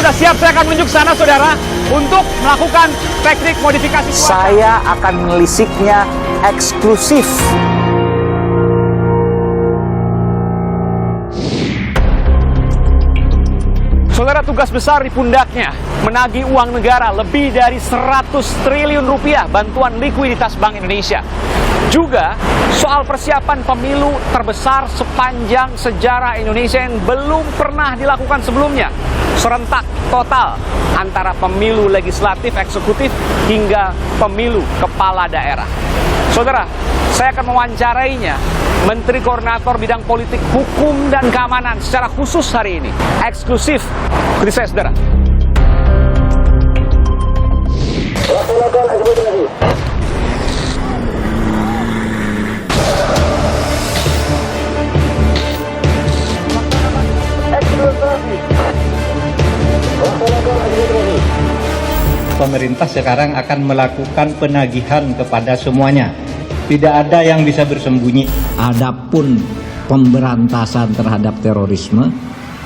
sudah siap, saya akan menunjuk sana, saudara, untuk melakukan teknik modifikasi cuaca. Saya akan menelisiknya eksklusif. Saudara, tugas besar di pundaknya menagih uang negara lebih dari 100 triliun rupiah bantuan likuiditas Bank Indonesia. Juga soal persiapan pemilu terbesar sepanjang sejarah Indonesia yang belum pernah dilakukan sebelumnya. Serentak total antara pemilu legislatif, eksekutif, hingga pemilu kepala daerah. Saudara, saya akan mewawancarainya, Menteri Koordinator Bidang Politik, Hukum, dan Keamanan secara khusus hari ini. Eksklusif. Ikuti saya, saudara. Pemerintah sekarang akan melakukan penagihan kepada semuanya. Tidak ada yang bisa bersembunyi. Adapun pemberantasan terhadap terorisme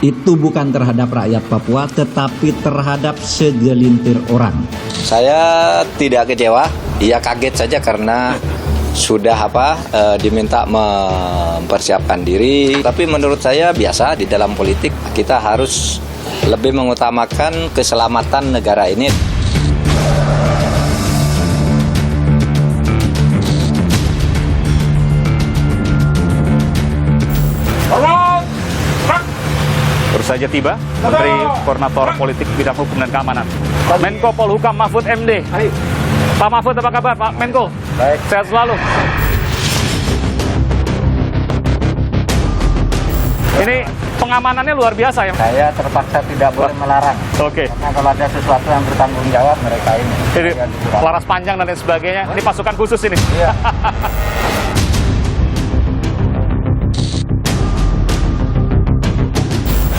itu bukan terhadap rakyat Papua, tetapi terhadap segelintir orang. Saya tidak kecewa, ya kaget saja karena sudah diminta mempersiapkan diri. Tapi menurut saya biasa di dalam politik kita harus lebih mengutamakan keselamatan negara ini. Baru saja tiba Menteri Koordinator Politik Bidang Hukum dan Keamanan, Menko Polhukam Mahfud MD. Pak Mahfud, apa kabar Pak Menko? Baik. Sehat selalu. Ini pengamanannya luar biasa ya? Saya terpaksa tidak boleh melarang. Oke. Karena kalau ada sesuatu yang bertanggung jawab, mereka ini. Ini laras panjang dan lain sebagainya. Ini pasukan khusus ini. Iya.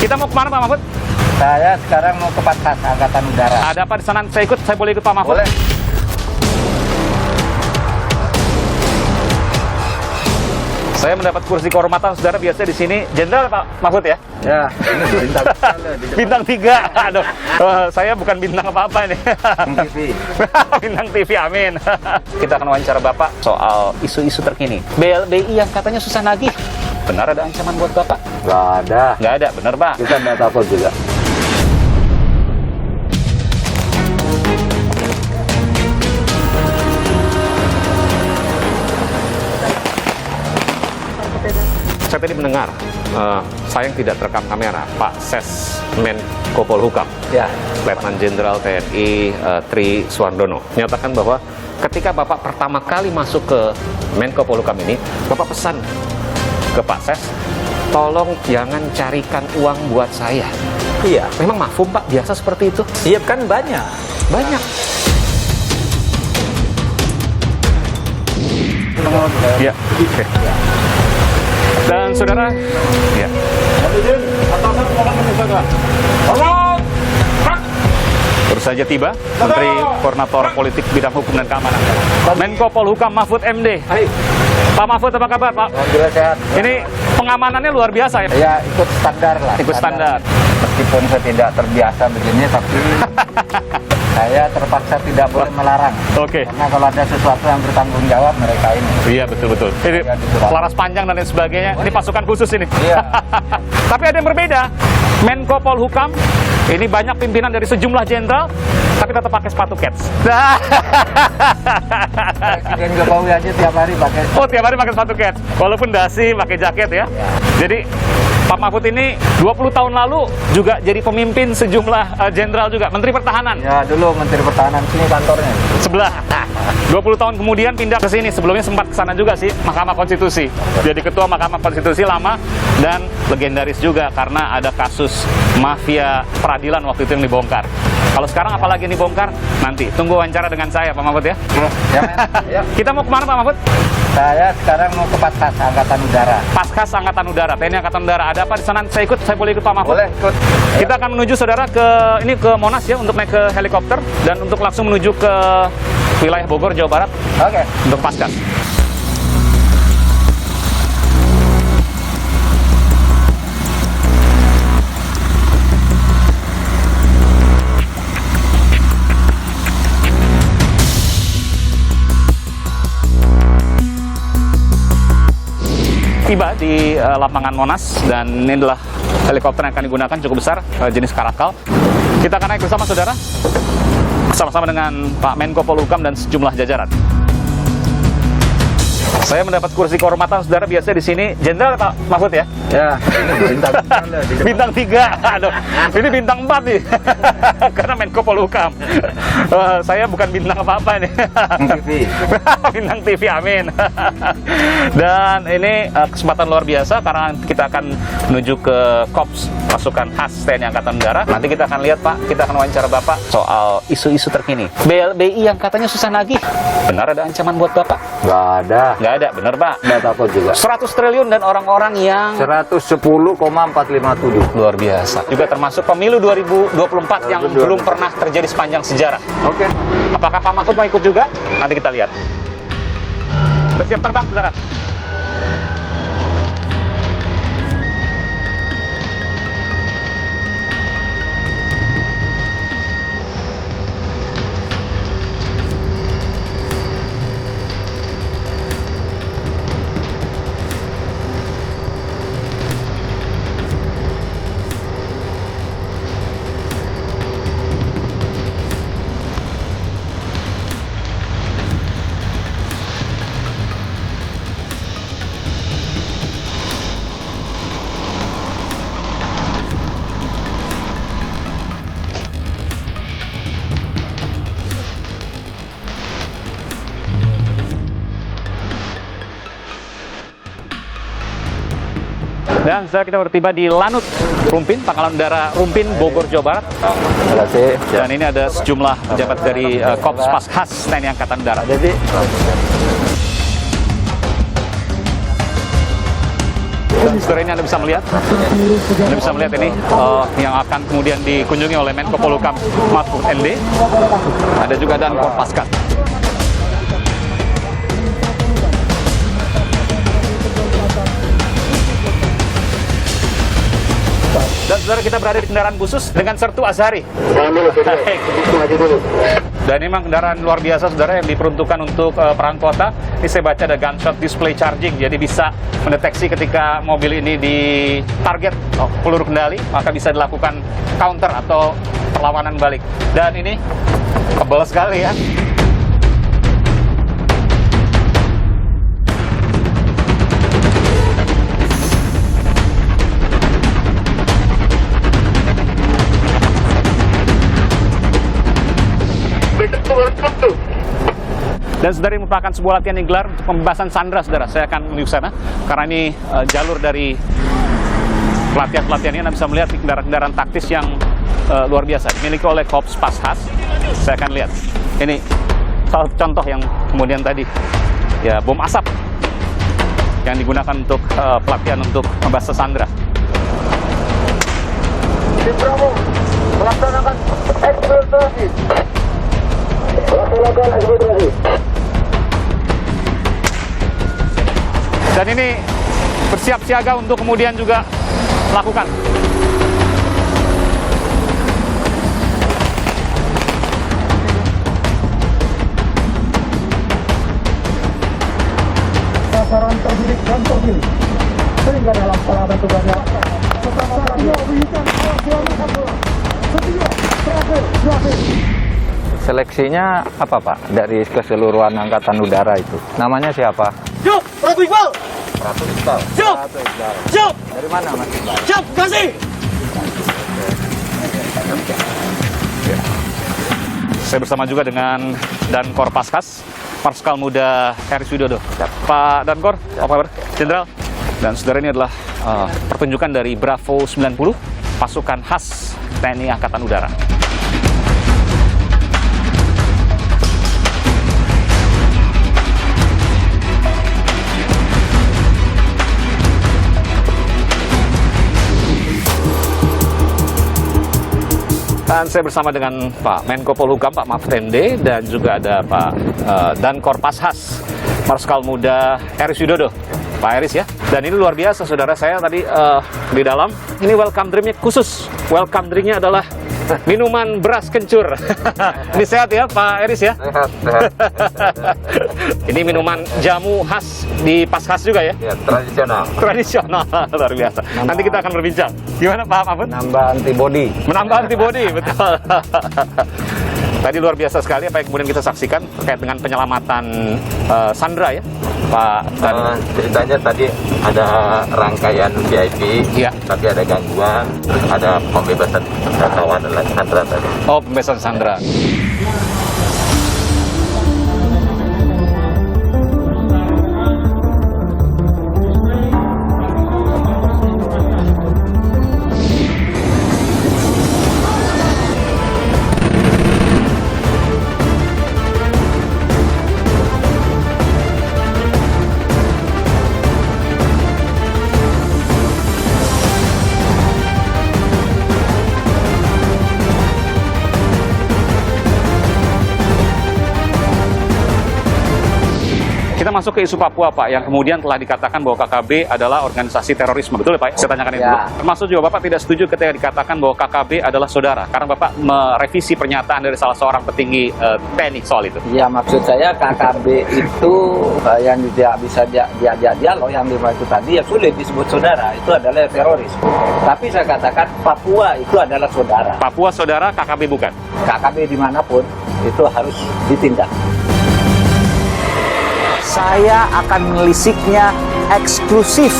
Kita mau kemana Pak Mahfud? Saya sekarang mau ke Paskas Angkatan Udara. Ada apa di sana? Saya ikut. Saya boleh ikut Pak Mahfud? Boleh. Saya mendapat kursi kehormatan, saudara, biasanya di sini Jenderal Pak Mahfud ya? Ya, ini bintang Bintang 3. Aduh, saya bukan bintang apa-apa ini. TV. Bintang TV, amin. Kita akan wawancara Bapak soal isu-isu terkini. BLBI yang katanya susah nagih. Benar ada ancaman buat Bapak? Nggak ada. Nggak ada, benar Pak? Kita nggak takut juga. Saya tadi mendengar, sayang tidak terekam kamera, Pak Ses Menko Polhukam, Ya. Letnan Jenderal TNI Tri Suwardono, menyatakan bahwa ketika Bapak pertama kali masuk ke Menko Polhukam ini, Bapak pesan ke Pak Ses, tolong jangan carikan uang buat saya. Iya, Memang mafhum Pak, biasa seperti itu? iya kan banyak. Banyak. Ya, oke. Dan saudara, ya. Baru saja tiba Menteri Koordinator Politik Bidang Hukum dan Keamanan, Menko Polhukam Mahfud MD. Pak Mahfud, apa kabar Pak? Alhamdulillah sehat. Ini pengamanannya luar biasa ya? Ya, ikut standar lah. Ikut standar. Meskipun saya tidak terbiasa begini, tapi saya terpaksa tidak boleh melarang. Oke. Karena kalau ada sesuatu yang bertanggung jawab, mereka ini. Iya, betul-betul. Ini laras panjang dan lain sebagainya. Ini pasukan khusus ini. Iya. Tapi ada yang berbeda. Menko Polhukam ini banyak pimpinan dari sejumlah jenderal, tapi tetap pakai sepatu kets. Presiden Jokowi aja tiap hari pakai. Oh, tiap hari pakai sepatu kets. Walaupun dasi, pakai jaket ya. Jadi Pak Mahfud ini 20 tahun lalu juga jadi pemimpin sejumlah jenderal juga, Menteri Pertahanan. Ya, dulu Menteri Pertahanan, sini kantornya. Sebelah. 20 tahun kemudian pindah ke sini. Sebelumnya sempat ke sana juga sih, Mahkamah Konstitusi. Jadi ketua Mahkamah Konstitusi lama dan legendaris juga karena ada kasus mafia peradilan waktu itu yang dibongkar. Kalau sekarang apalagi yang dibongkar? Nanti tunggu wawancara dengan saya Pak Mahfud ya. Ya. Kita mau kemana Pak Mahfud? Saya sekarang mau ke Paskas Angkatan Udara. Paskas Angkatan Udara, TNI Angkatan Udara. Ada apa di sana? Saya ikut, saya boleh ikut Pak Mahfud? Boleh ikut. Kita akan menuju saudara ke Monas ya untuk naik ke helikopter dan untuk langsung menuju ke wilayah Bogor, Jawa Barat Oke. untuk Paskas. tiba di lapangan Monas, dan ini adalah helikopter yang akan digunakan cukup besar, jenis Karakal. Kita akan naik bersama saudara, bersama-sama dengan Pak Menko Polhukam dan sejumlah jajaran. Saya mendapat kursi kehormatan saudara, biasa di sini Jenderal Pak Mahfud ya? Ya, bintang Bintang 3, aduh, ini bintang 4 nih, karena Menko Polhukam. Saya bukan bintang apa-apa nih. TV. Bintang TV, amin. Dan ini kesempatan luar biasa karena kita akan menuju ke Korps Pasukan Khas TNI Angkatan Udara. Nanti kita akan lihat Pak, kita akan wawancara Bapak soal isu-isu terkini. BLBI yang katanya susah nagih, benar ada ancaman buat Bapak? Nggak ada. Nggak ada, bener Pak? Nggak takut juga. 100 triliun dan orang-orang yang 110,457. luar biasa. Juga termasuk pemilu 2024 yang belum pernah terjadi sepanjang sejarah. Oke. Apakah Pak Mahfud mau ikut juga? Nanti kita lihat. Bersiap terbang, saudara. Dan setelah kita bertiba di Lanut Rumpin, Pangkalan Udara Rumpin, Bogor, Jawa Barat. Terima kasih. Dan ini ada sejumlah pejabat dari Korps Pas Khas TNI Angkatan Udara. Jadi, Saudara, ini Anda bisa melihat. Anda bisa melihat ini yang akan kemudian dikunjungi oleh Menko Polhukam Mahfud MD. Ada juga Dankor Paskat. Dan saudara, kita berada di kendaraan khusus dengan Sertu Azhari. Dan ini memang kendaraan luar biasa saudara, yang diperuntukkan untuk perang kota. Ini saya baca ada gunshot display charging, jadi bisa mendeteksi ketika mobil ini ditarget peluru kendali, maka bisa dilakukan counter atau perlawanan balik. Dan ini tebal sekali ya. Dan saudara, ini merupakan sebuah latihan yang digelar untuk pembebasan sandera, saudara. Saya akan menuju sana karena ini jalur dari pelatihan-pelatihan ini. Anda bisa melihat kendaraan-kendaraan taktis yang luar biasa dimiliki oleh Korps Pas Khas. Saya akan lihat. Ini salah satu contoh yang kemudian tadi ya, bom asap yang digunakan untuk pelatihan untuk membasah sandera. Tim Bravo melaksanakan eksplorasi. Laksanakan eksplorasi. Dan ini bersiap siaga untuk kemudian juga melakukan. Sasaran terdidik dan terpilih sehingga dalam pelaksanaan tugasnya tetap menunjukkan seleksinya apa Pak? Dari keseluruhan Angkatan Udara itu. Namanya siapa? Siap, Ratu Iqbal. Ratu Iqbal. Siap. Siap. Dari mana Mas Iqbal? Siap, kasih. Saya bersama juga dengan Dankor Paskas, Marskal Muda Heris Widodo. Pak Dankor, apa kabar? Jenderal. Dan saudara, ini adalah pertunjukan dari Bravo 90, pasukan khas TNI Angkatan Udara. Dan saya bersama dengan Pak Menko Polhukam, Pak Mahfud MD, dan juga ada Pak Dankor Paskas, Marskal Muda Heris Widodo. Pak Heris ya. Dan ini luar biasa saudara, saya tadi di dalam, ini welcome drinknya khusus. Welcome drinknya adalah Minuman beras kencur. Ini sehat ya Pak Eris ya? Sehat. Ini minuman jamu khas di Paskhas juga ya? Ya, tradisional. Tradisional, luar biasa. Nanti kita akan berbincang. Gimana Pak Mahfud? Nambah antibody. Menambah antibody, betul. Tadi luar biasa sekali apa yang kemudian kita saksikan terkait dengan penyelamatan Sandra ya, Pak. Ceritanya tadi ada rangkaian VIP, Iya. tapi ada gangguan, terus ada pembebasan wisatawan dan Sandra tadi. Oh, pembebasan Sandra. Kita masuk ke isu Papua, Pak, yang kemudian telah dikatakan bahwa KKB adalah organisasi terorisme. Betul ya, Pak? Saya tanyakan itu Ya. dulu. Termasuk juga Bapak tidak setuju ketika dikatakan bahwa KKB adalah saudara. Karena Bapak merevisi pernyataan dari salah seorang petinggi TNI soal itu. Ya, maksud saya KKB itu yang tidak bisa diajak dialog, yang lima itu tadi, ya sulit disebut saudara. Itu adalah teroris. Tapi saya katakan Papua itu adalah saudara. Papua saudara, KKB bukan. KKB dimanapun itu harus ditindak. Saya akan menelisiknya eksklusif.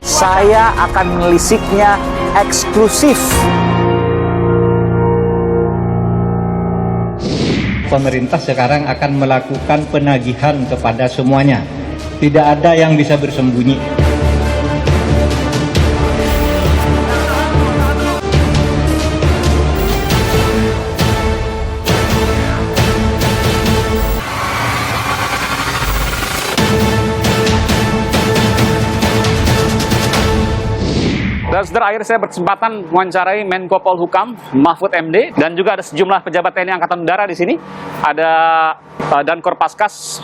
Saya akan menelisiknya eksklusif. Pemerintah sekarang akan melakukan penagihan kepada semuanya. Tidak ada yang bisa bersembunyi. Dan saudara, akhirnya saya berkesempatan mewawancarai Menko Polhukam Mahfud MD dan juga ada sejumlah pejabat TNI Angkatan Udara di sini. Ada Dankor Paskas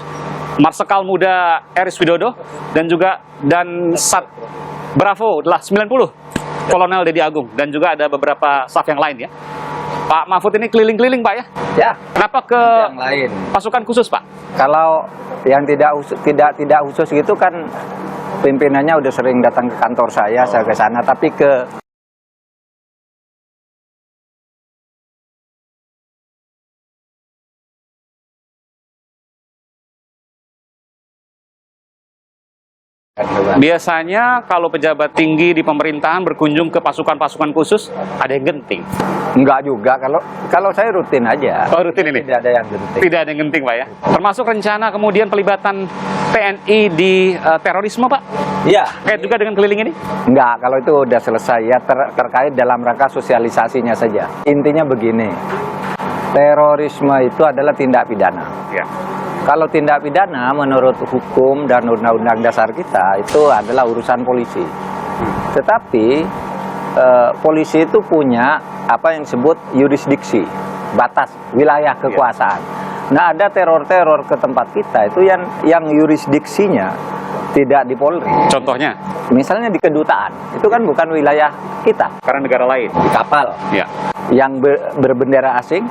Marsikal Muda Eris Widodo dan juga Dansat Bravo 90 Kolonel Dedi Agung dan juga ada beberapa staf yang lain ya. Pak Mahfud ini keliling-keliling Pak ya? Ya, Kenapa ke yang lain. pasukan khusus Pak? Kalau yang tidak khusus gitu kan pimpinannya udah sering datang ke kantor saya ke sana, tapi ke Biasanya kalau pejabat tinggi di pemerintahan berkunjung ke pasukan-pasukan khusus, ada yang genting. enggak juga, kalau saya rutin aja. Oh, rutin ini? Tidak ada yang genting. Tidak ada yang genting Pak ya? Termasuk rencana kemudian pelibatan TNI di terorisme Pak? Iya. Kait juga dengan keliling ini? Enggak, kalau itu udah selesai ya, terkait dalam rangka sosialisasinya saja. Intinya begini, terorisme itu adalah tindak pidana. Ya. Kalau tindak pidana menurut hukum dan undang-undang dasar kita itu adalah urusan polisi. Tetapi polisi itu punya apa yang disebut yurisdiksi, batas wilayah kekuasaan. Nah, ada teror-teror ke tempat kita itu yang yurisdiksinya tidak di Polri. Contohnya? Misalnya di kedutaan, itu kan bukan wilayah kita. Karena negara lain. Di kapal Ya. yang berbendera asing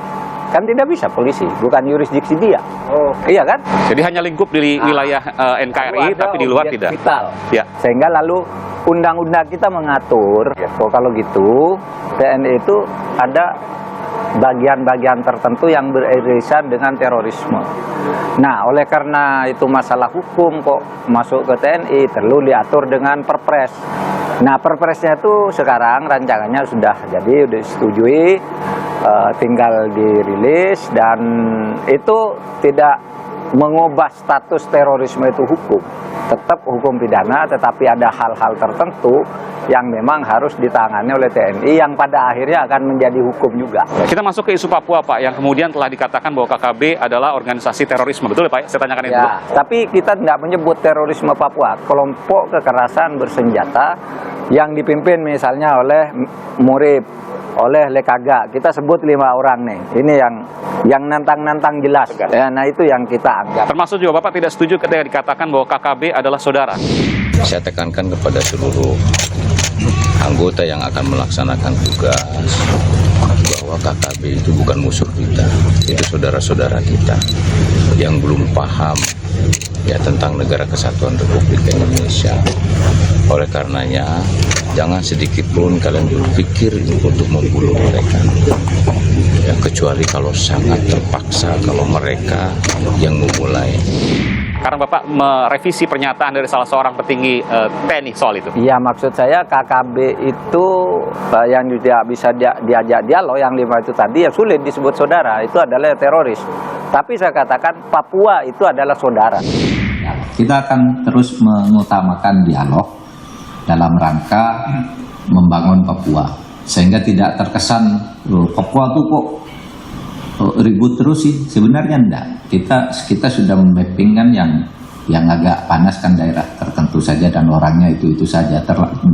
kan tidak bisa polisi, bukan yurisdiksi dia. Oh. Iya kan? Jadi hanya lingkup di wilayah NKRI, Itu ada tapi di luar objek tidak. vital. Ya. Sehingga lalu undang-undang kita mengatur, oh, kalau gitu TNI itu ada bagian-bagian tertentu yang beririsan dengan terorisme. Nah, oleh karena itu masalah hukum kok masuk ke TNI perlu diatur dengan Perpres. Nah, Perpresnya itu sekarang rancangannya sudah jadi, sudah disetujui, tinggal dirilis dan itu tidak mengubah status terorisme itu hukum. Tetap hukum pidana, tetapi ada hal-hal tertentu yang memang harus ditangani oleh TNI yang pada akhirnya akan menjadi hukum juga. Kita masuk ke isu Papua Pak, yang kemudian telah dikatakan bahwa KKB adalah organisasi terorisme. Betul ya Pak? Saya tanyakan itu dulu. Ya, tapi kita tidak menyebut terorisme Papua, kelompok kekerasan bersenjata yang dipimpin misalnya oleh Murib, oleh Lekaga. Kita sebut 5 orang nih. Ini yang nantang-nantang jelas. Ya, nah itu yang kita anggap. Termasuk juga Bapak tidak setuju ketika dikatakan bahwa KKB adalah saudara. Saya tekankan kepada seluruh anggota yang akan melaksanakan tugas, bahwa KKB itu bukan musuh kita, itu saudara-saudara kita yang belum paham ya tentang Negara Kesatuan Republik Indonesia. Oleh karenanya, jangan sedikit pun kalian berpikir untuk membunuh mereka. Ya, kecuali kalau sangat terpaksa, kalau mereka yang memulai. Karena Bapak merevisi pernyataan dari salah seorang petinggi TNI soal itu. Iya, maksud saya KKB itu yang tidak bisa diajak dialog, yang 5 itu tadi ya sulit disebut saudara, itu adalah teroris. Tapi saya katakan Papua itu adalah saudara. Kita akan terus mengutamakan dialog dalam rangka membangun Papua, sehingga tidak terkesan Papua tuh kok ribut terus sih. Sebenarnya enggak. Kita sudah memappingkan yang agak panas kan daerah tertentu saja dan orangnya itu saja.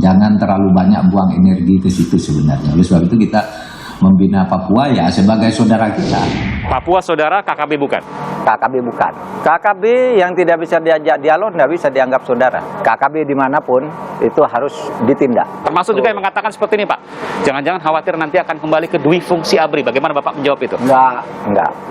Jangan terlalu banyak buang energi ke situ sebenarnya. Oleh sebab itu kita membina Papua ya sebagai saudara kita. Papua saudara, KKB bukan? KKB bukan. KKB yang tidak bisa diajak dialog tidak bisa dianggap saudara. KKB dimanapun itu harus ditindak. Termasuk juga yang mengatakan seperti ini, Pak. Jangan-jangan khawatir nanti akan kembali ke dui fungsi ABRI. Bagaimana Bapak menjawab itu? Enggak.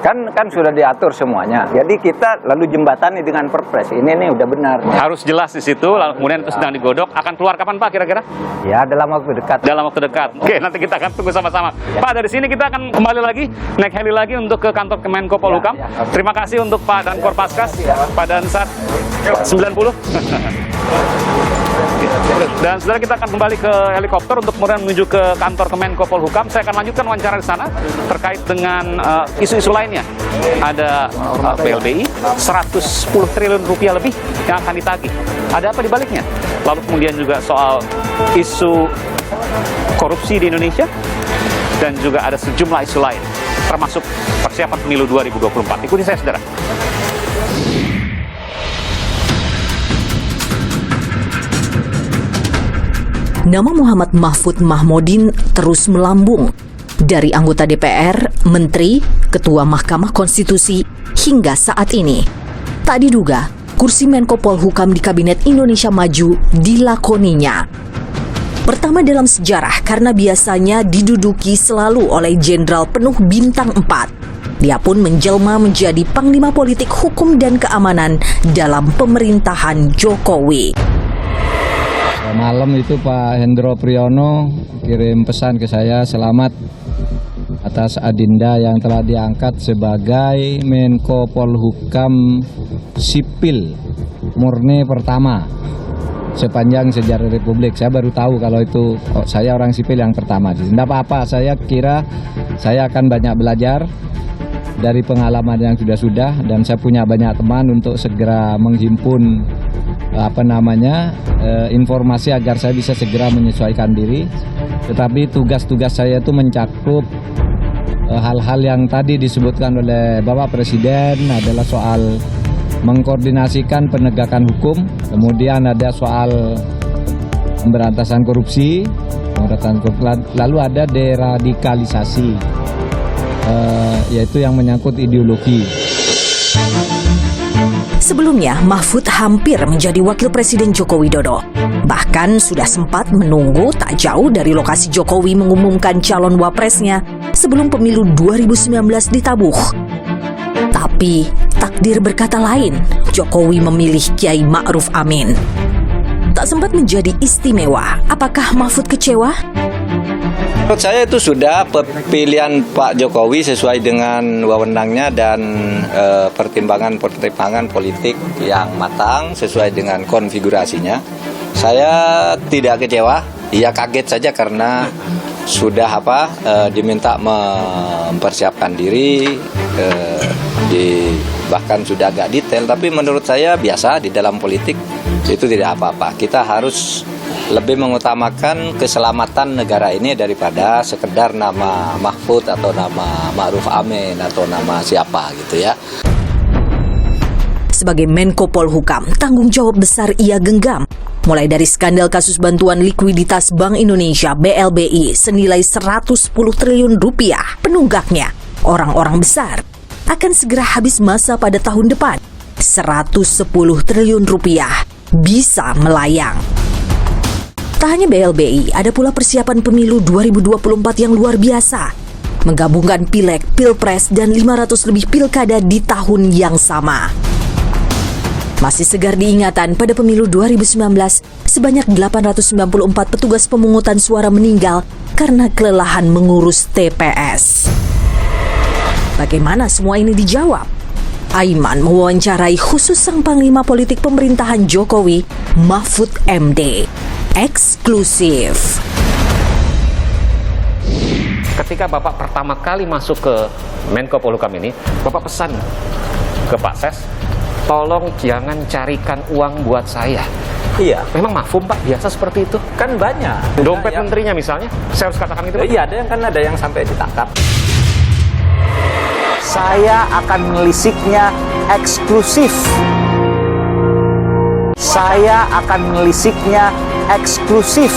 Kan sudah diatur semuanya. Jadi kita lalu jembatani dengan Perpres. Ini udah benar. Harus jelas di situ, lalu kemudian itu sedang digodok. Akan keluar kapan, Pak, kira-kira? Ya, dalam waktu dekat. Dalam waktu dekat. Oke, nanti kita akan tunggu sama-sama. Pak, dari sini kita akan kembali lagi, naik heli lagi untuk ke kantor Kemenko Polhukam. Terima kasih untuk Pak Dankor Paskas, Pak Dansat 90. Dan saudara, kita akan kembali ke helikopter untuk kemudian menuju ke kantor Kemenko Polhukam. Saya akan lanjutkan wawancara di sana terkait dengan isu-isu lainnya. Ada BLBI, 110 triliun rupiah lebih yang akan ditagih. Ada apa di baliknya? Lalu kemudian juga soal isu korupsi di Indonesia, dan juga ada sejumlah isu lain, termasuk persiapan pemilu 2024. Ikuti saya, saudara. Nama Muhammad Mahfud Mahmudin terus melambung. Dari anggota DPR, menteri, ketua Mahkamah Konstitusi, hingga saat ini. Tak diduga, kursi Menko Polhukam di Kabinet Indonesia Maju dilakoninya. Pertama dalam sejarah karena biasanya diduduki selalu oleh jenderal penuh bintang 4. Dia pun menjelma menjadi Panglima Politik Hukum dan Keamanan dalam pemerintahan Jokowi. Malam itu Pak Hendro Priyono kirim pesan ke saya, selamat atas Adinda yang telah diangkat sebagai Menko Polhukam sipil murni pertama sepanjang sejarah Republik. Saya baru tahu kalau itu saya orang sipil yang pertama. Tidak apa-apa, saya kira saya akan banyak belajar dari pengalaman yang sudah-sudah, dan saya punya banyak teman untuk segera menghimpun informasi agar saya bisa segera menyesuaikan diri. Tetapi tugas-tugas saya itu mencakup hal-hal yang tadi disebutkan oleh Bapak Presiden, adalah soal mengkoordinasikan penegakan hukum, kemudian ada soal pemberantasan korupsi, lalu ada deradikalisasi, yaitu yang menyangkut ideologi. Sebelumnya, Mahfud hampir menjadi wakil Presiden Joko Widodo. Bahkan sudah sempat menunggu tak jauh dari lokasi Jokowi mengumumkan calon wapresnya sebelum pemilu 2019 ditabuh. Tapi takdir berkata lain, Jokowi memilih Kiai Ma'ruf Amin. Tak sempat menjadi istimewa, apakah Mahfud kecewa? Menurut saya itu sudah pilihan Pak Jokowi sesuai dengan wewenangnya dan pertimbangan politik yang matang sesuai dengan konfigurasinya. Saya tidak kecewa, ya kaget saja karena sudah diminta mempersiapkan diri, bahkan sudah agak detail, tapi menurut saya biasa di dalam politik itu tidak apa-apa. Kita harus lebih mengutamakan keselamatan negara ini daripada sekedar nama Mahfud atau nama Ma'ruf Amin atau nama siapa gitu ya. Sebagai Menko Polhukam, tanggung jawab besar ia genggam. Mulai dari skandal kasus bantuan likuiditas Bank Indonesia BLBI senilai 110 triliun rupiah, penunggaknya orang-orang besar, akan segera habis masa pada tahun depan. 110 triliun rupiah bisa melayang. Tak hanya BLBI, ada pula persiapan pemilu 2024 yang luar biasa. Menggabungkan pileg, pilpres, dan 500 lebih pilkada di tahun yang sama. Masih segar diingatan, pada pemilu 2019, sebanyak 894 petugas pemungutan suara meninggal karena kelelahan mengurus TPS. Bagaimana semua ini dijawab? Aiman mewawancarai khusus sang panglima politik pemerintahan Jokowi, Mahfud MD. Eksklusif. Ketika Bapak pertama kali masuk ke Menko Polhukam ini, Bapak pesan ke Pak Ses, tolong jangan carikan uang buat saya. Iya. Memang mafhum Pak, biasa seperti itu? Kan banyak. Dompet yang, menterinya misalnya, saya harus katakan itu Pak? Iya, ada yang sampai ditangkap. Saya akan menelisiknya eksklusif. Saya akan menelisiknya eksklusif.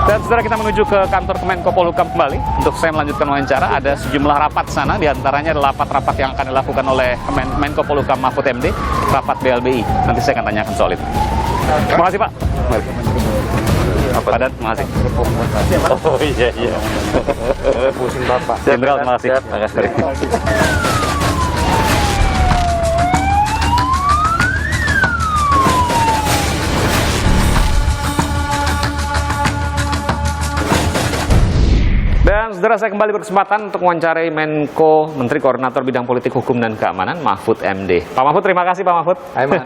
Dan saudara, kita menuju ke kantor Menko Polhukam kembali untuk saya melanjutkan wawancara. Ada sejumlah rapat sana, diantaranya adalah rapat yang akan dilakukan oleh Menko Polhukam Mahfud MD, rapat BLBI. Nanti saya akan tanyakan soal itu. Terima kasih Pak. Padat, terima kasih. Oh iya. Pusing Bapak. Jenderal, terima kasih. Terima kasih. Dan saudara, saya kembali berkesempatan untuk mewawancarai Menko, Menteri Koordinator Bidang Politik, Hukum, dan Keamanan, Mahfud MD. Pak Mahfud, terima kasih Pak Mahfud.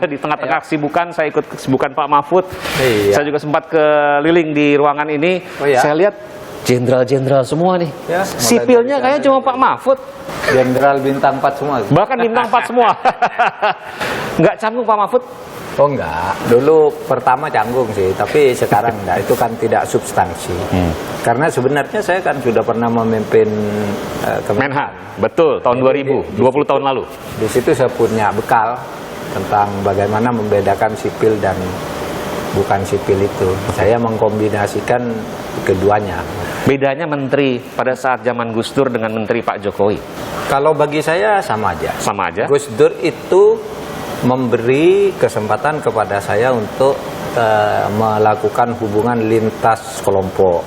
Di tengah-tengah kesibukan, saya ikut kesibukan Pak Mahfud. Iya. Saya juga sempat keliling di ruangan ini. Oh, iya? Saya lihat jenderal-jenderal semua nih. Ya, sipilnya kayaknya cuma Pak Mahfud. Jenderal bintang 4 semua. Bahkan bintang 4 semua. Nggak canggung Pak Mahfud? Oh enggak, dulu pertama canggung sih, tapi sekarang enggak, itu kan tidak substansi. Karena sebenarnya saya kan sudah pernah memimpin Menhan, betul, tahun 2000, 20 tahun lalu. Di situ saya punya bekal tentang bagaimana membedakan sipil dan bukan sipil itu. Saya mengkombinasikan keduanya. Bedanya menteri pada saat zaman Gus Dur dengan menteri Pak Jokowi? Kalau bagi saya sama aja. Sama aja? Gus Dur itu memberi kesempatan kepada saya untuk melakukan hubungan lintas kelompok.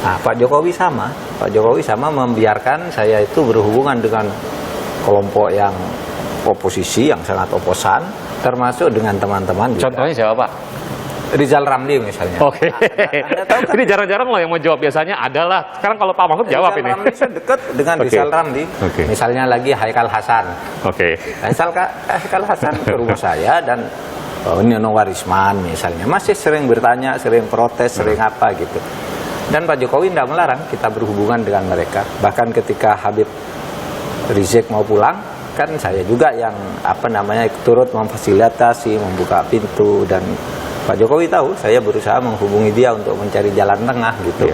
Nah, Pak Jokowi sama membiarkan saya itu berhubungan dengan kelompok yang oposisi, yang sangat oposan, termasuk dengan teman-teman juga. Contohnya siapa Pak? Rizal Ramli misalnya. Oke. Ini jarang-jarang loh yang mau jawab, biasanya adalah. Sekarang kalau Pak Mahfud jawab Rizal ini. Ramli saya dekat dengan Rizal Ramli. Misalnya lagi Haikal Hasan. Haikal Hasan ke rumah saya dan Nino Warisman misalnya masih sering bertanya, sering protes, sering apa gitu. Dan Pak Jokowi tidak melarang kita berhubungan dengan mereka. Bahkan ketika Habib Rizik mau pulang, kan saya juga yang turut memfasilitasi, membuka pintu, dan Pak Jokowi tahu saya berusaha menghubungi dia untuk mencari jalan tengah gitu.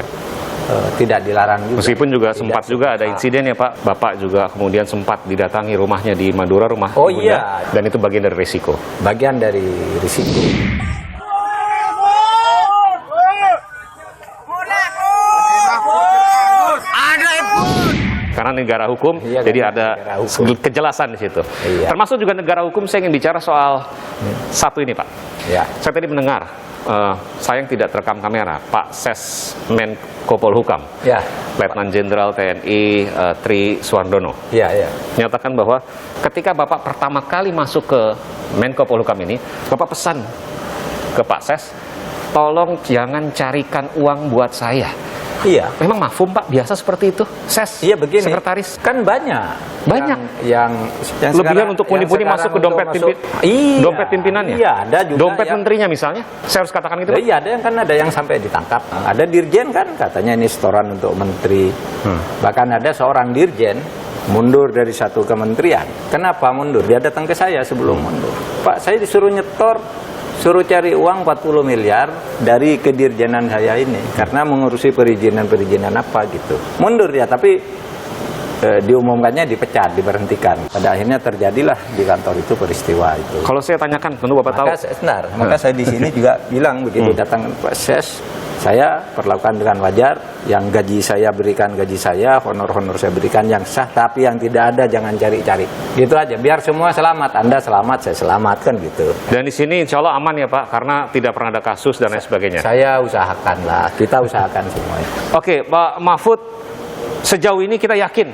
Tidak dilarang juga. Meskipun juga sempat juga ada insiden ya Pak, Bapak juga kemudian sempat didatangi rumahnya di Madura, rumah Bunda, iya. Dan itu bagian dari risiko. Bagian dari risiko. Karena negara hukum, jadi ada kejelasan di situ. Iya. Termasuk juga negara hukum, saya ingin bicara soal satu ini Pak. Ya. Saya tadi mendengar, sayang tidak terekam kamera, Pak Ses Menko Polhukam, Ya. Letnan Jenderal TNI Tri Suwardono, menyatakan bahwa ketika Bapak pertama kali masuk ke Menko Polhukam ini, Bapak pesan ke Pak Ses, tolong jangan carikan uang buat saya. Iya. Memang mafhum Pak, biasa seperti itu. Ses, iya begini. Sekretaris. Kan banyak yang lebihan untuk puni-puni masuk ke dompet dompet pimpinannya. Iya, ada juga. Dompet menterinya misalnya. Saya harus katakan itu. Iya, ada yang sampai ditangkap. Ada dirjen kan katanya ini setoran untuk menteri. Bahkan ada seorang dirjen mundur dari satu kementerian. Kenapa mundur? Dia datang ke saya sebelum mundur. Pak, saya disuruh nyetor, suruh cari uang 40 miliar dari kedirjenan saya ini karena mengurusi perizinan apa gitu. Mundur ya, tapi diumumkannya dipecat, diberhentikan. Pada akhirnya terjadilah di kantor itu peristiwa itu. Kalau saya tanyakan, tentu Bapak tahu. Maka saya di sini juga bilang begitu datang proses, saya perlakukan dengan wajar. Yang gaji saya berikan gaji saya, honor-honor saya berikan yang sah, tapi yang tidak ada jangan cari-cari. Gitu aja, biar semua selamat. Anda selamat, saya selamat, kan gitu. Dan di sini insya Allah aman ya Pak, karena tidak pernah ada kasus dan lain sebagainya. Saya usahakan lah, kita usahakan semuanya. Oke, Pak Mahfud, sejauh ini kita yakin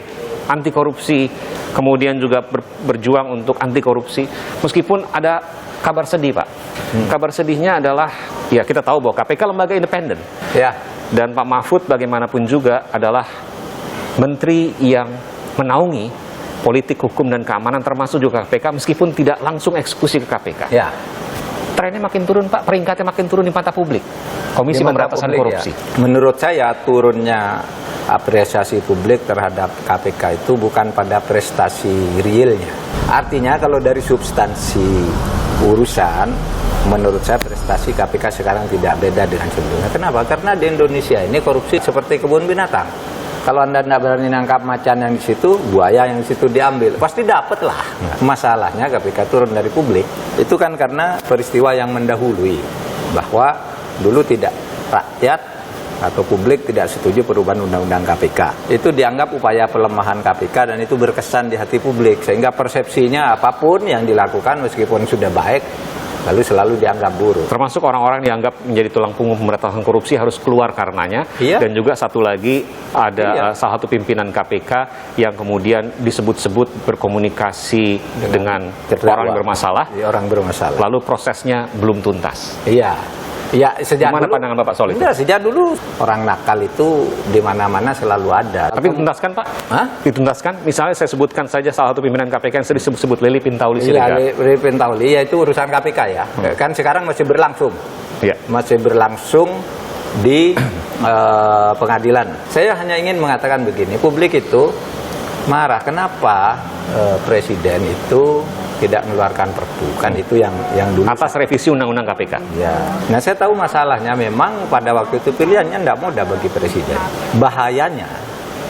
anti korupsi, kemudian juga berjuang untuk anti korupsi, meskipun ada kabar sedih Pak. Kabar sedihnya adalah, ya kita tahu bahwa KPK lembaga independen. Ya. Dan Pak Mahfud bagaimanapun juga adalah menteri yang menaungi politik hukum dan keamanan termasuk juga KPK, meskipun tidak langsung eksekusi ke KPK. Ya. Trennya makin turun Pak, peringkatnya makin turun di mata publik. Komisi Pemberantasan Korupsi. Ya. Menurut saya turunnya apresiasi publik terhadap KPK itu bukan pada prestasi realnya. Artinya kalau dari substansi urusan, menurut saya prestasi KPK sekarang tidak beda dengan sebelumnya. Kenapa? Karena di Indonesia ini korupsi seperti kebun binatang. Kalau Anda tidak berani nangkap macan yang di situ, buaya yang di situ diambil, pasti dapat lah. Masalahnya KPK turun dari publik, itu kan karena peristiwa yang mendahului, bahwa dulu tidak rakyat atau publik tidak setuju perubahan undang-undang KPK. Itu dianggap upaya pelemahan KPK dan itu berkesan di hati publik, sehingga persepsinya apapun yang dilakukan meskipun sudah baik, lalu selalu dianggap buruk. Termasuk orang-orang dianggap menjadi tulang punggung pemberantasan korupsi harus keluar karenanya. Iya. Dan juga satu lagi ada salah satu pimpinan KPK yang kemudian disebut-sebut berkomunikasi dengan orang yang bermasalah. Orang bermasalah. Lalu prosesnya belum tuntas. Iya. Ya, sejak Gimana dulu, pandangan Bapak soal itu? Sejak dulu orang nakal itu di mana-mana selalu ada. Tapi dituntaskan Pak? Hah? Dituntaskan? Misalnya saya sebutkan saja salah satu pimpinan KPK yang sering disebut Lili Pintauli Iya, Siregar. Lili Pintauli, ya itu urusan KPK ya. Kan sekarang masih berlangsung. Iya. Masih berlangsung di pengadilan. Saya hanya ingin mengatakan begini, publik itu marah. Kenapa presiden itu tidak mengeluarkan perpu? Kan itu yang dulu atas revisi undang-undang KPK. ya. Nah, saya tahu masalahnya memang pada waktu itu pilihannya tidak mudah bagi presiden. Bahayanya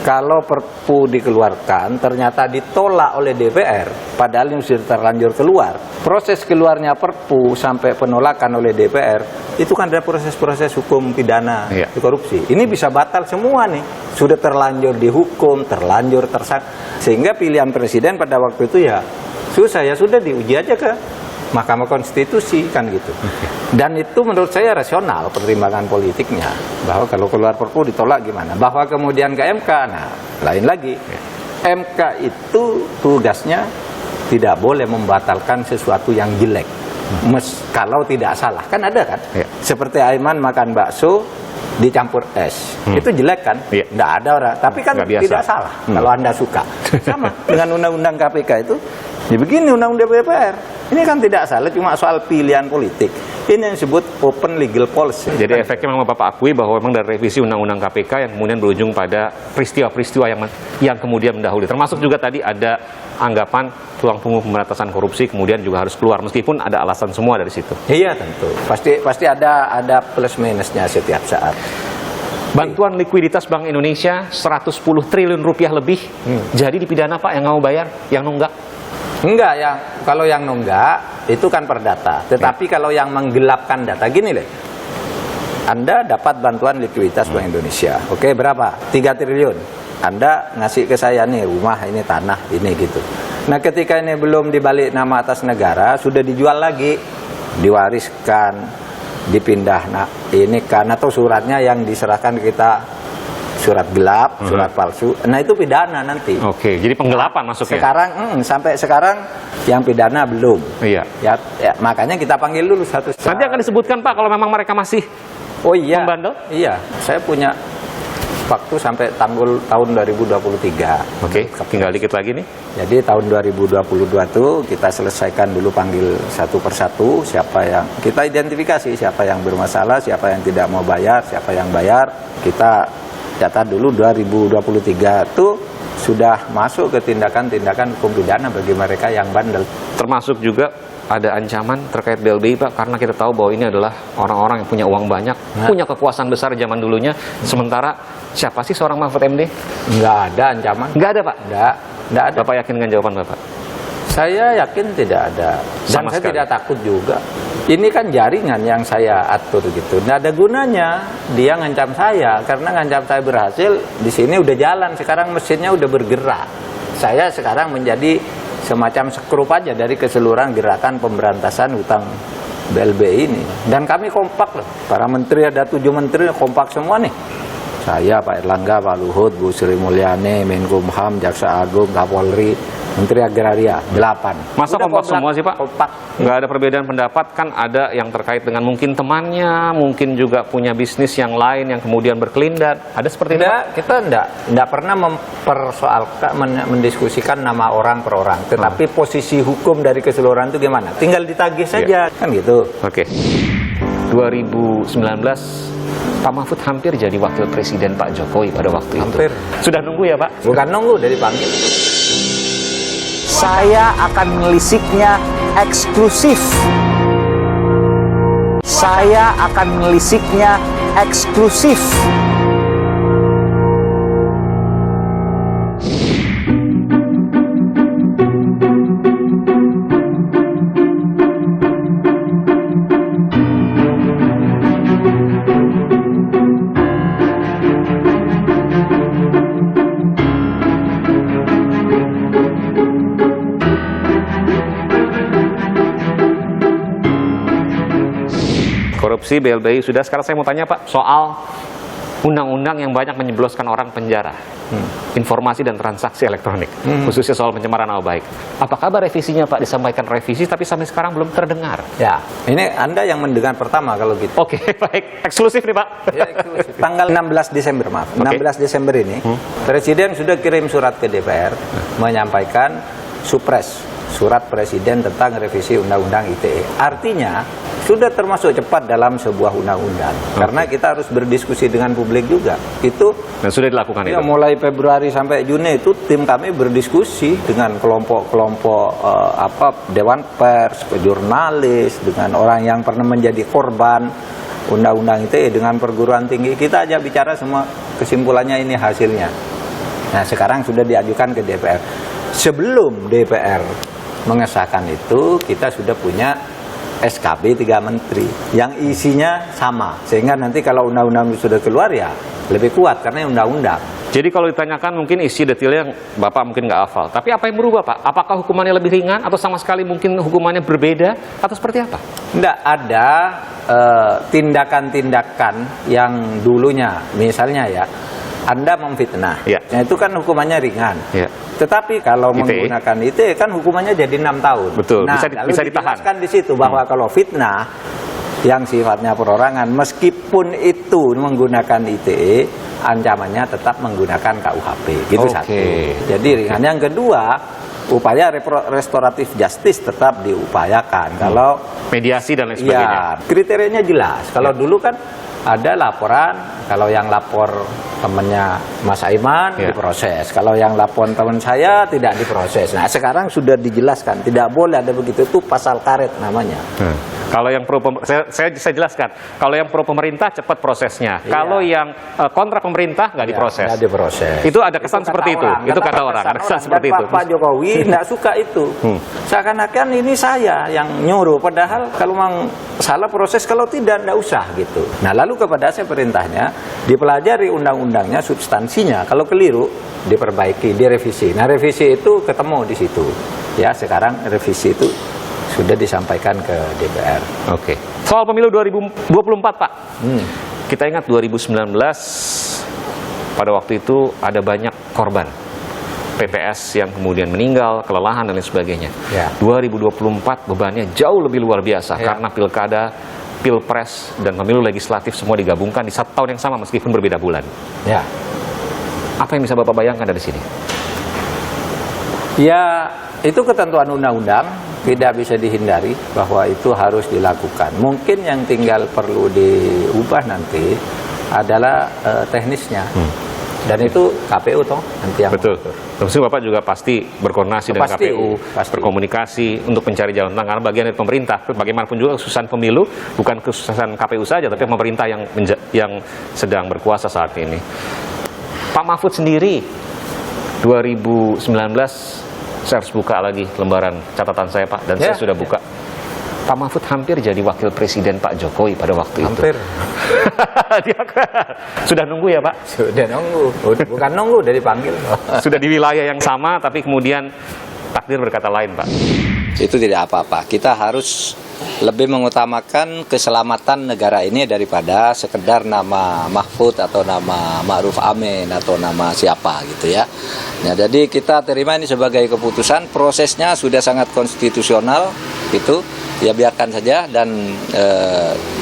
kalau perpu dikeluarkan ternyata ditolak oleh DPR, padahal ini sudah terlanjur keluar. Proses keluarnya perpu sampai penolakan oleh DPR itu kan ada proses-proses hukum pidana korupsi. Ini bisa batal semua nih. Sudah terlanjur dihukum, terlanjur tersangka. Sehingga pilihan presiden pada waktu itu ya susah, ya sudah diuji aja ke Mahkamah Konstitusi kan gitu. Dan itu menurut saya rasional pertimbangan politiknya, bahwa kalau keluar perpu ditolak gimana. Bahwa kemudian ke MK, nah lain lagi. MK itu tugasnya tidak boleh membatalkan sesuatu yang jelek. Kalau tidak salah, kan ada kan? Seperti Aiman makan bakso dicampur es, itu jelek kan? Nggak ada orang, tapi kan tidak salah kalau Anda suka. Sama dengan undang-undang KPK itu. Ya begini undang-undang DPR. Ini kan tidak salah, cuma soal pilihan politik. Ini yang disebut open legal policy. Jadi efeknya memang Bapak akui bahwa memang dari revisi undang-undang KPK yang kemudian berujung pada peristiwa-peristiwa yang kemudian mendahului. Termasuk juga tadi ada anggapan tulang punggung pemberantasan korupsi kemudian juga harus keluar, meskipun ada alasan semua dari situ. Iya tentu. Pasti ada plus minusnya setiap saat. Bantuan likuiditas Bank Indonesia 110 triliun rupiah lebih. Jadi dipidana Pak yang nggak mau bayar, yang nunggak? Enggak, kalau yang nunggak itu kan perdata. Tetapi kalau yang menggelapkan data, gini deh. Anda dapat bantuan likuiditas Bank Indonesia. Oke, berapa? 3 triliun. Anda ngasih ke saya nih rumah, ini tanah, ini gitu. Nah, ketika ini belum dibalik nama atas negara, sudah dijual lagi, diwariskan, dipindah. Nah, ini kan atau suratnya yang diserahkan kita surat gelap, surat palsu. Nah, itu pidana nanti. Oke, jadi penggelapan masuknya. Sekarang sampai sekarang yang pidana belum. Iya. Ya, makanya kita panggil dulu satu. Nanti akan disebutkan Pak kalau memang mereka masih membandel. Iya, saya punya waktu sampai tahun 2023. Oke, tinggal dikit lagi nih. Jadi tahun 2022 tuh kita selesaikan dulu panggil satu persatu siapa yang kita identifikasi, siapa yang bermasalah, siapa yang tidak mau bayar, siapa yang bayar. Kita catat dulu 2023 tuh sudah masuk ke tindakan-tindakan hukum pidana bagi mereka yang bandel. Termasuk juga ada ancaman terkait BLBI, Pak, karena kita tahu bahwa ini adalah orang-orang yang punya uang banyak, punya kekuasaan besar zaman dulunya. Sementara siapa sih seorang Mahfud MD? Nggak ada ancaman. Nggak ada, Pak? Nggak ada. Bapak yakin dengan jawaban Bapak? Saya yakin tidak ada. Dan saya tidak takut juga. Ini kan jaringan yang saya atur gitu. Nggak ada gunanya dia ngancam saya, karena ngancam saya berhasil, di sini udah jalan, sekarang mesinnya udah bergerak. Saya sekarang menjadi semacam sekrup aja dari keseluruhan gerakan pemberantasan hutang BLBI ini. Dan kami kompak loh. Para menteri, ada 7 menteri kompak semua nih. Saya, Pak Erlangga, Pak Luhut, Bu Sri Mulyani, Menkumham, Jaksa Agung, Kapolri, Menteri Agraria, 8. Masa Udah kompak semua sih, Pak? Kompak. Nggak ada perbedaan pendapat, kan ada yang terkait dengan mungkin temannya, mungkin juga punya bisnis yang lain yang kemudian berkelindat. Ada seperti itu? Kita enggak pernah mempersoalkan, mendiskusikan nama orang per orang. Tetapi posisi hukum dari keseluruhan itu gimana? Tinggal ditagih saja, kan gitu. Oke. 2019 Pak Mahfud hampir jadi wakil presiden Pak Jokowi pada waktu Hampir. itu. Sudah nunggu ya, Pak? Bukan nunggu, dari panggil. Saya akan melisiknya eksklusif. Saya akan melisiknya eksklusif. Korupsi BLBI sudah. Sekarang saya mau tanya, Pak, soal undang-undang yang banyak menjebloskan orang penjara, informasi dan transaksi elektronik, khususnya soal pencemaran nama baik. Apa kabar revisinya, Pak? Disampaikan revisi, tapi sampai sekarang belum terdengar. Ya, ini Anda yang mendengar pertama kalau gitu. Oke, baik. Eksklusif nih, Pak. Ya, eksklusif. Tanggal 16 Desember, maaf. 16 Desember ini, Presiden sudah kirim surat ke DPR menyampaikan surat Presiden tentang revisi Undang-Undang ITE. Artinya, sudah termasuk cepat dalam sebuah undang-undang. Karena kita harus berdiskusi dengan publik juga. Itu dan sudah dilakukan ya, itu. mulai Februari sampai Juni itu tim kami berdiskusi dengan kelompok-kelompok Dewan Pers, jurnalis, dengan orang yang pernah menjadi korban Undang-Undang ITE, dengan perguruan tinggi. Kita aja bicara semua, kesimpulannya ini hasilnya. Nah, sekarang sudah diajukan ke DPR. Sebelum DPR mengesahkan itu, kita sudah punya SKB 3 menteri yang isinya sama, sehingga nanti kalau undang-undang sudah keluar ya lebih kuat karena undang-undang. Jadi kalau ditanyakan mungkin isi detailnya Bapak mungkin nggak hafal. Tapi apa yang berubah, Pak? Apakah hukumannya lebih ringan atau sama sekali mungkin hukumannya berbeda atau seperti apa? Tidak ada tindakan-tindakan yang dulunya, misalnya ya, Anda memfitnah, nah itu kan hukumannya ringan. Tetapi kalau menggunakan ITE kan hukumannya jadi 6 tahun. Betul, nah, bisa ditahan. Dijelaskan di situ bahwa kalau fitnah yang sifatnya perorangan, meskipun itu menggunakan ITE, ancamannya tetap menggunakan KUHP. Gitu satu. Jadi ringan. Yang kedua, upaya restoratif justice tetap diupayakan. Kalau mediasi dan lain sebagainya. Ya, kriterianya jelas. Kalau dulu kan ada laporan, kalau yang lapor temannya Mas Aiman diproses, kalau yang lapor teman saya tidak diproses. Nah, sekarang sudah dijelaskan, tidak boleh ada begitu, itu pasal karet namanya. Kalau yang pro saya jelaskan, kalau yang pro pemerintah cepat prosesnya, kalau yang kontra pemerintah nggak diproses. Nggak diproses. Itu ada kesan seperti itu. Itu kata orang, ada kesan seperti itu. Pak Jokowi nggak suka itu. Seakan-akan ini saya yang nyuruh, padahal kalau memang salah proses, kalau tidak usah gitu. Nah, lalu kepada saya perintahnya dipelajari undang-undangnya, substansinya. Kalau keliru diperbaiki, direvisi. Nah, revisi itu ketemu di situ. Ya, sekarang revisi itu sudah disampaikan ke DPR. Oke. Soal pemilu 2024, Pak. Kita ingat 2019 pada waktu itu ada banyak korban PPS yang kemudian meninggal, kelelahan dan lain sebagainya. 2024 bebannya jauh lebih luar biasa karena pilkada, pilpres dan pemilu legislatif semua digabungkan di 1 tahun yang sama meskipun berbeda bulan. Apa yang bisa Bapak bayangkan dari sini? Ya, itu ketentuan undang-undang, tidak bisa dihindari bahwa itu harus dilakukan. Mungkin yang tinggal perlu diubah nanti adalah teknisnya. Dan itu KPU toh nanti yang Betul. mengatur. Terus Bapak juga pasti berkoordinasi dengan Pasti, KPU, pasti. berkomunikasi untuk mencari jalan tengah karena bagian dari pemerintah. Bagaimanapun juga kesuksesan pemilu bukan kesuksesan KPU saja, tapi pemerintah yang sedang berkuasa saat ini. Pak Mahfud sendiri 2019 saya harus buka lagi lembaran catatan saya, Pak, dan saya sudah buka. Pak Mahfud hampir jadi wakil presiden Pak Jokowi pada waktu Hampir. itu. Dia sudah nunggu ya, Pak? Sudah nunggu, bukan nunggu, udah dipanggil. Sudah di wilayah yang sama, tapi kemudian takdir berkata lain, Pak. Itu tidak apa-apa. Kita harus lebih mengutamakan keselamatan negara ini daripada sekedar nama Mahfud atau nama Ma'ruf Amin atau nama siapa gitu ya. Nah, jadi kita terima ini sebagai keputusan, prosesnya sudah sangat konstitusional itu, ya biarkan saja dan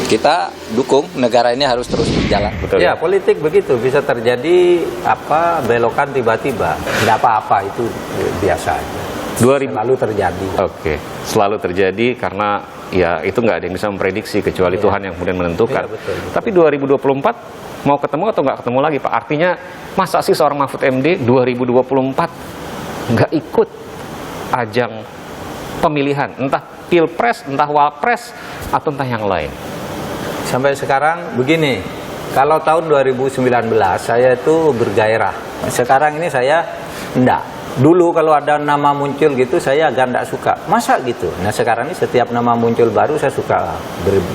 kita dukung negara ini harus terus berjalan. Betul. Ya, politik begitu bisa terjadi belokan tiba-tiba. Tidak apa-apa, itu biasa aja. Selalu terjadi. Oke, selalu terjadi karena ya itu nggak ada yang bisa memprediksi kecuali Tuhan yang kemudian menentukan. Iya, betul. Tapi 2024 mau ketemu atau nggak ketemu lagi, Pak? Artinya masa sih seorang Mahfud MD 2024 nggak ikut ajang pemilihan, entah pilpres, entah walpres, atau entah yang lain? Sampai sekarang begini, kalau tahun 2019 saya itu bergairah. Sekarang ini saya enggak. Dulu kalau ada nama muncul gitu saya agak enggak suka. Masa gitu? Nah sekarang ini setiap nama muncul baru saya suka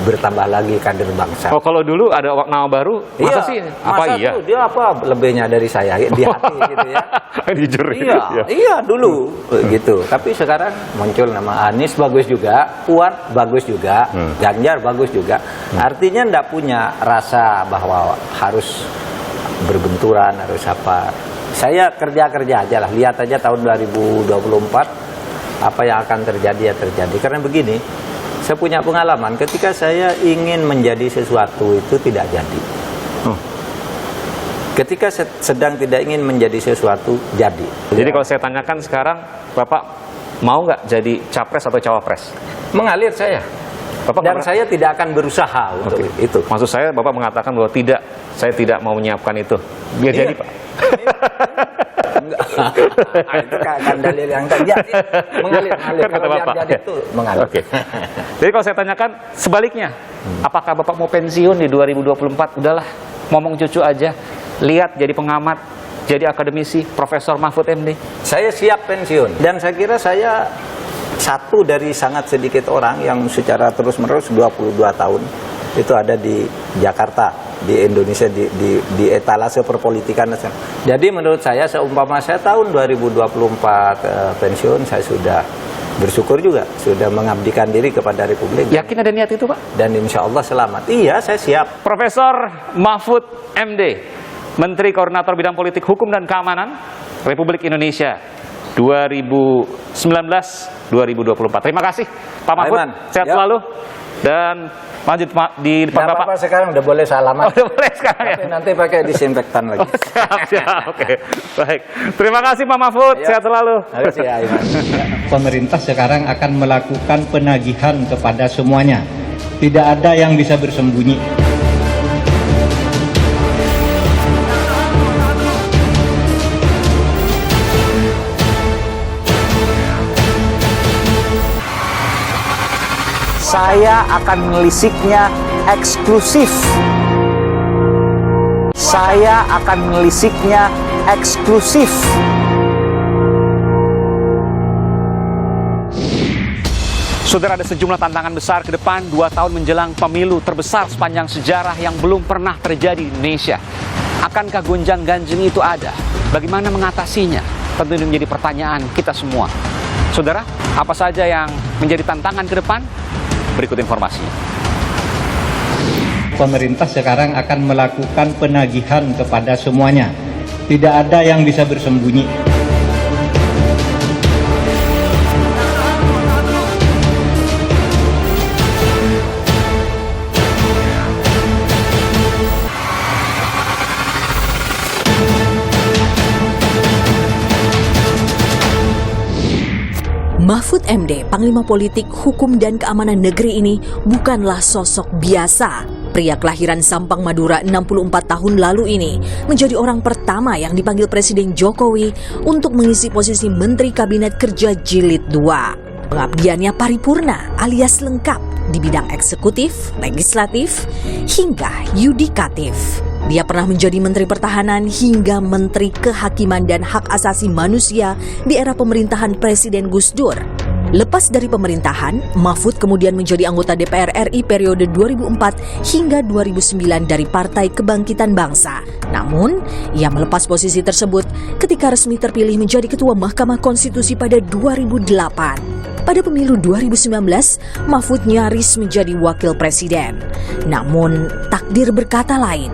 bertambah lagi kader bangsa. Oh, kalau dulu ada nama baru, masa sih? Apa iya? Tuh, dia apa lebihnya dari saya di hati gitu ya. Jujur. Iya dulu gitu. Tapi sekarang muncul nama Anies bagus juga, Puan bagus juga, Ganjar bagus juga. Artinya enggak punya rasa bahwa harus berbenturan, harus apa. Saya kerja aja lah, lihat aja tahun 2024 apa yang akan terjadi ya terjadi. Karena begini, saya punya pengalaman ketika saya ingin menjadi sesuatu itu tidak jadi. Ketika sedang tidak ingin menjadi sesuatu jadi. Jadi kalau saya tanyakan sekarang, Bapak mau nggak jadi capres atau cawapres? Mengalir saya. Dan saya tidak akan berusaha untuk itu. Maksud saya Bapak mengatakan bahwa tidak, saya tidak mau menyiapkan itu. Biar jadi, Pak. Itu kan dalil yang terjadi. Mengalir. Kalau Bapak. jadi itu mengalir. Oke. Jadi kalau saya tanyakan sebaliknya, apakah Bapak mau pensiun di 2024? Udahlah, ngomong cucu aja. Lihat jadi pengamat, jadi akademisi, Profesor Mahfud MD. Saya siap pensiun. Dan saya kira saya satu dari sangat sedikit orang yang secara terus-menerus 22 tahun itu ada di Jakarta, di Indonesia, di etalase perpolitikan nasional. Jadi menurut saya seumpama saya tahun 2024 pensiun, saya sudah bersyukur juga, sudah mengabdikan diri kepada Republik. Yakin ada niat itu, Pak? Dan insya Allah selamat. Iya, saya siap. Profesor Mahfud MD, Menteri Koordinator Bidang Politik, Hukum dan Keamanan Republik Indonesia 2019-2024. Terima kasih Pak Mahfud, sehat selalu dan lanjut di depan Bapak. Apa sekarang udah boleh salaman. Udah boleh sekarang ya. Tapi nanti pakai disinfektan lagi. Siap. Oke. Baik. Terima kasih Pak Mahfud, sehat selalu. Terima kasih Aiman. Pemerintah sekarang akan melakukan penagihan kepada semuanya. Tidak ada yang bisa bersembunyi. Saya akan menelisiknya eksklusif. Saya akan menelisiknya eksklusif. Saudara, ada sejumlah tantangan besar ke depan 2 tahun menjelang pemilu terbesar sepanjang sejarah yang belum pernah terjadi di Indonesia. Akankah gonjang-ganjing itu ada? Bagaimana mengatasinya? Tentu ini menjadi pertanyaan kita semua. Saudara, apa saja yang menjadi tantangan ke depan? Berikut informasinya. Pemerintah sekarang akan melakukan penagihan kepada semuanya. Tidak ada yang bisa bersembunyi. Mahfud MD, Panglima Politik, Hukum dan Keamanan Negeri ini bukanlah sosok biasa. Pria kelahiran Sampang, Madura 64 tahun lalu ini menjadi orang pertama yang dipanggil Presiden Jokowi untuk mengisi posisi Menteri Kabinet Kerja Jilid 2. Pengabdiannya paripurna alias lengkap di bidang eksekutif, legislatif, hingga yudikatif. Dia pernah menjadi Menteri Pertahanan hingga Menteri Kehakiman dan Hak Asasi Manusia di era pemerintahan Presiden Gus Dur. Lepas dari pemerintahan, Mahfud kemudian menjadi anggota DPR RI periode 2004 hingga 2009 dari Partai Kebangkitan Bangsa. Namun, ia melepas posisi tersebut ketika resmi terpilih menjadi Ketua Mahkamah Konstitusi pada 2008. Pada pemilu 2019, Mahfud nyaris menjadi wakil presiden. Namun, takdir berkata lain.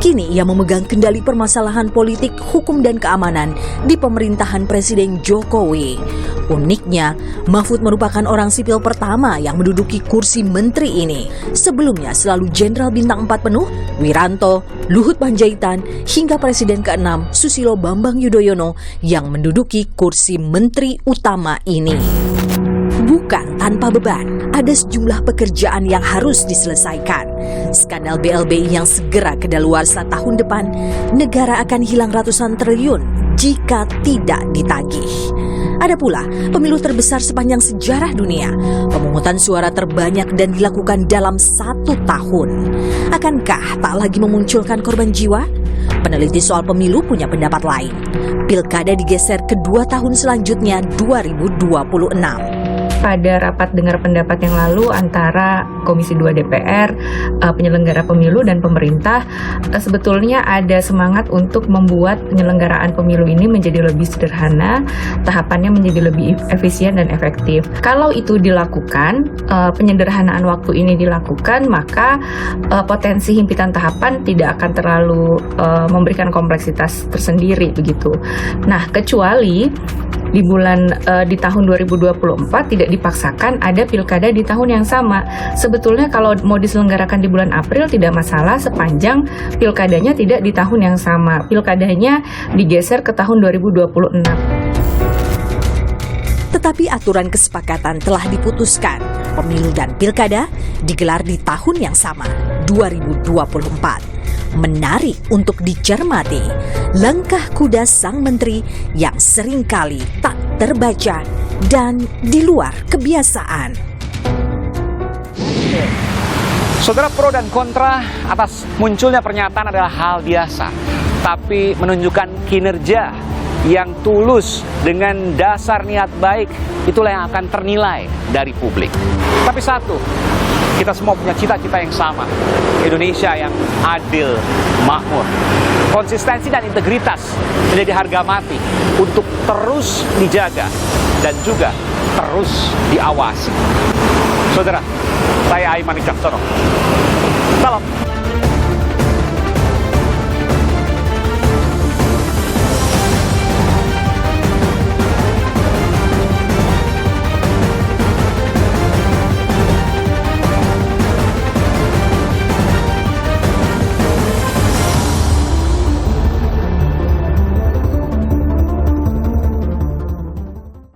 Kini ia memegang kendali permasalahan politik, hukum, dan keamanan di pemerintahan Presiden Jokowi. Uniknya, Mahfud merupakan orang sipil pertama yang menduduki kursi menteri ini. Sebelumnya selalu Jenderal Bintang 4 penuh, Wiranto, Luhut Panjaitan, hingga Presiden ke-6 Susilo Bambang Yudhoyono yang menduduki kursi menteri utama ini. Bukan tanpa beban, ada sejumlah pekerjaan yang harus diselesaikan. Skandal BLBI yang segera kedaluarsa tahun depan, negara akan hilang ratusan triliun jika tidak ditagih. Ada pula pemilu terbesar sepanjang sejarah dunia, pemungutan suara terbanyak dan dilakukan dalam 1 tahun. Akankah tak lagi memunculkan korban jiwa? Peneliti soal pemilu punya pendapat lain. Pilkada digeser ke 2 tahun selanjutnya 2026. Pada rapat dengar pendapat yang lalu antara Komisi 2 DPR, penyelenggara pemilu dan pemerintah, sebetulnya ada semangat untuk membuat penyelenggaraan pemilu ini menjadi lebih sederhana, tahapannya menjadi lebih efisien dan efektif. Kalau itu dilakukan, penyederhanaan waktu ini dilakukan, maka potensi himpitan tahapan tidak akan terlalu memberikan kompleksitas tersendiri begitu. Nah, kecuali di tahun 2024 tidak dipaksakan ada pilkada di tahun yang sama. Sebetulnya kalau mau diselenggarakan di bulan April tidak masalah sepanjang pilkadanya tidak di tahun yang sama. Pilkadanya digeser ke tahun 2026. Tetapi aturan kesepakatan telah diputuskan. Pemilu dan pilkada digelar di tahun yang sama, 2024. Menarik untuk dicermati langkah kuda sang menteri yang seringkali tak terbaca dan di luar kebiasaan. Saudara, pro dan kontra atas munculnya pernyataan adalah hal biasa, tapi menunjukkan kinerja yang tulus dengan dasar niat baik, itulah yang akan ternilai dari publik. Tapi satu, kita semua punya cita-cita yang sama, Indonesia yang adil, makmur. Konsistensi dan integritas menjadi harga mati untuk terus dijaga dan juga terus diawasi. Saudara, saya Aiman Wicaksono. Salam.